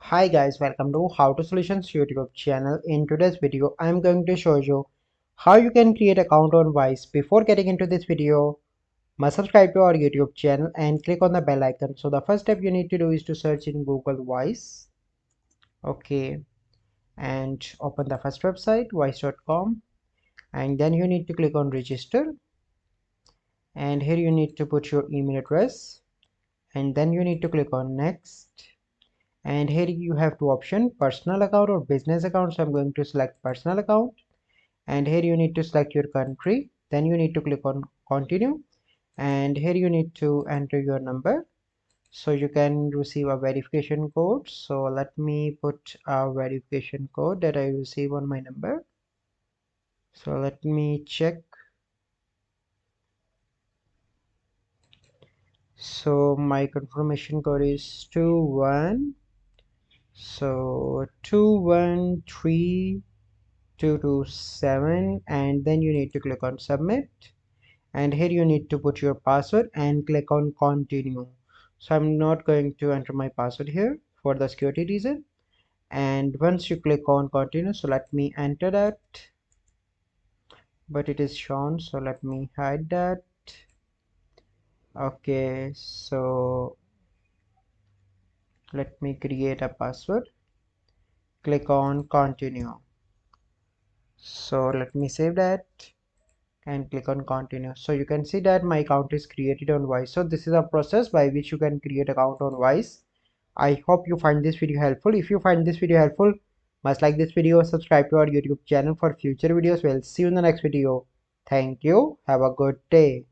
Hi guys, welcome to How to Solutions YouTube channel. In today's video, I'm going to show you how you can create account on Wise. Before getting into this video, must subscribe to our YouTube channel and click on the bell icon. So the first step you need to do is to search in Google Wise. Okay, and open the first website, wise.com, and then you need to click on register. And here you need to put your email address, and then you need to click on next. And here you have two options, personal account or business account. So I'm going to select personal account, and here you need to select your country, then you need to click on continue, and here you need to enter your number so you can receive a verification code. So let me put a verification code that I receive on my number. So let me check. So my confirmation code is 21, so 213227, and then you need to click on submit, and here you need to put your password and click on continue. So I'm not going to enter my password here for the security reason, and once you click on continue, so let me enter that, but it is shown, so let me hide that. Okay, so let me create a password, click on continue. So let me save that and click on continue. So you can see that my account is created on Wise. So this is a process by which you can create account on Wise. I hope you find this video helpful. If you find this video helpful, must like this video, subscribe to our YouTube channel for future videos. We'll see you in the next video. Thank you. Have a good day.